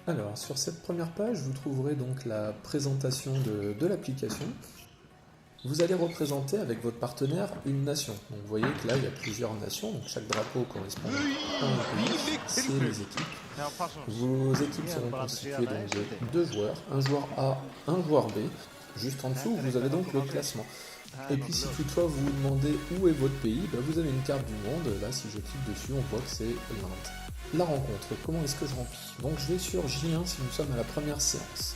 Alors, sur cette première page, vous trouverez donc la présentation de l'application. Vous allez représenter avec votre partenaire une nation. Donc vous voyez que là, il y a plusieurs nations, donc chaque drapeau correspond à un pays, c'est les équipes. Vos équipes seront constituées donc de deux joueurs, un joueur A, un joueur B. Juste en dessous, vous avez donc le classement. Et puis si toutefois vous vous demandez où est votre pays, vous avez une carte du monde. Là, si je clique dessus, on voit que c'est l'Inde. La rencontre, comment est-ce que je remplis? Donc je vais sur J1 si nous sommes à la première séance.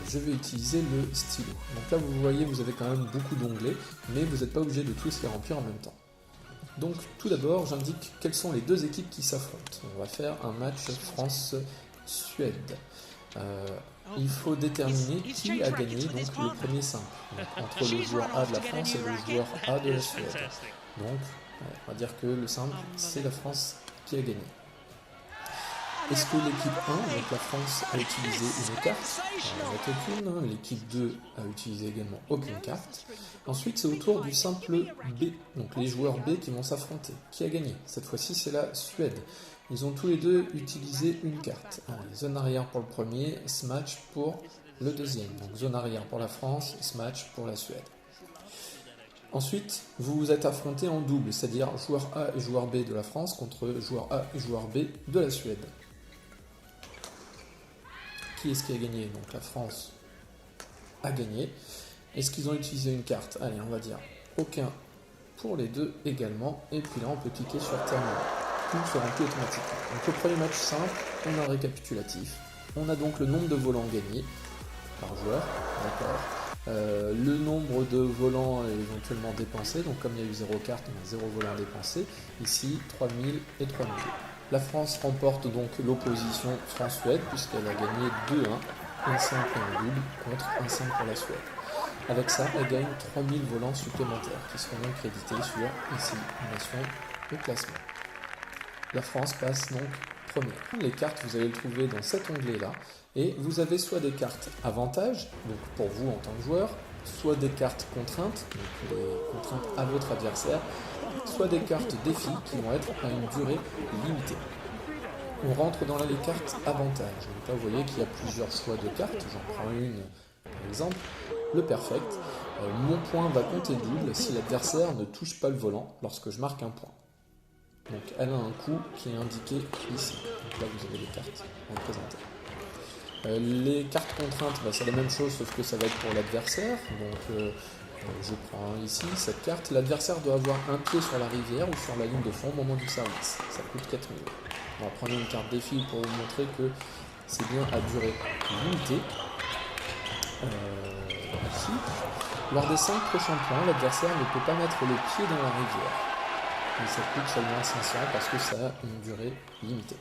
Je vais utiliser le stylo. Donc là vous voyez, vous avez quand même beaucoup d'onglets, mais vous n'êtes pas obligé de tous les remplir en même temps. Donc tout d'abord, j'indique quelles sont les deux équipes qui s'affrontent. On va faire un match France-Suède. Il faut déterminer qui a gagné donc le premier simple, donc, entre le joueur A de la France et le joueur A de la Suède. Donc on va dire que le simple, c'est la France qui a gagné. Est-ce que l'équipe 1, donc la France, a utilisé une carte? Aucune. L'équipe 2 a utilisé également aucune carte. Ensuite, c'est au tour du simple B, donc les joueurs B qui vont s'affronter. Qui a gagné? Cette fois-ci, c'est la Suède. Ils ont tous les deux utilisé une carte. Zone arrière pour le premier, smash pour le deuxième. Donc zone arrière pour la France, smash pour la Suède. Ensuite, vous vous êtes affrontés en double, c'est-à-dire joueur A et joueur B de la France contre joueur A et joueur B de la Suède. Qui est-ce qui a gagné? Donc la France a gagné. Est-ce qu'ils ont utilisé une carte? Allez, on va dire aucun pour les deux également. Et puis là, on peut cliquer sur terminer. Tout se remplit automatiquement. Donc le premier match simple, on a un récapitulatif. On a donc le nombre de volants gagnés par joueur. D'accord. Le nombre de volants éventuellement dépensés. Donc comme il y a eu 0 carte, on a 0 volant dépensé. Ici, 3000 et 3000. La France remporte donc l'opposition France-Suède puisqu'elle a gagné 2-1, un simple et un double contre un simple pour la Suède. Avec ça, elle gagne 3000 volants supplémentaires qui seront donc crédités sur, ici, nation de classement. La France passe donc première. Les cartes, vous allez le trouver dans cet onglet-là et vous avez soit des cartes avantages, donc pour vous en tant que joueur, soit des cartes contraintes, donc les contraintes à votre adversaire, soit des cartes défis qui vont être à une durée limitée. On rentre dans les cartes avantages. Donc là, vous voyez qu'il y a plusieurs choix de cartes. J'en prends une, par exemple, le perfect. Mon point va compter double si l'adversaire ne touche pas le volant lorsque je marque un point. Donc elle a un coût qui est indiqué ici. Donc là, vous avez les cartes représentées. Les cartes contraintes, c'est la même chose, sauf que ça va être pour l'adversaire. Donc je prends ici cette carte. L'adversaire doit avoir un pied sur la rivière ou sur la ligne de fond au moment du service. Ça coûte 4000. On va prendre une carte défi pour vous montrer que c'est bien à durée limitée. Ici. Lors des 5 prochains points, l'adversaire ne peut pas mettre le pied dans la rivière. Et ça coûte seulement 500 parce que ça a une durée limitée.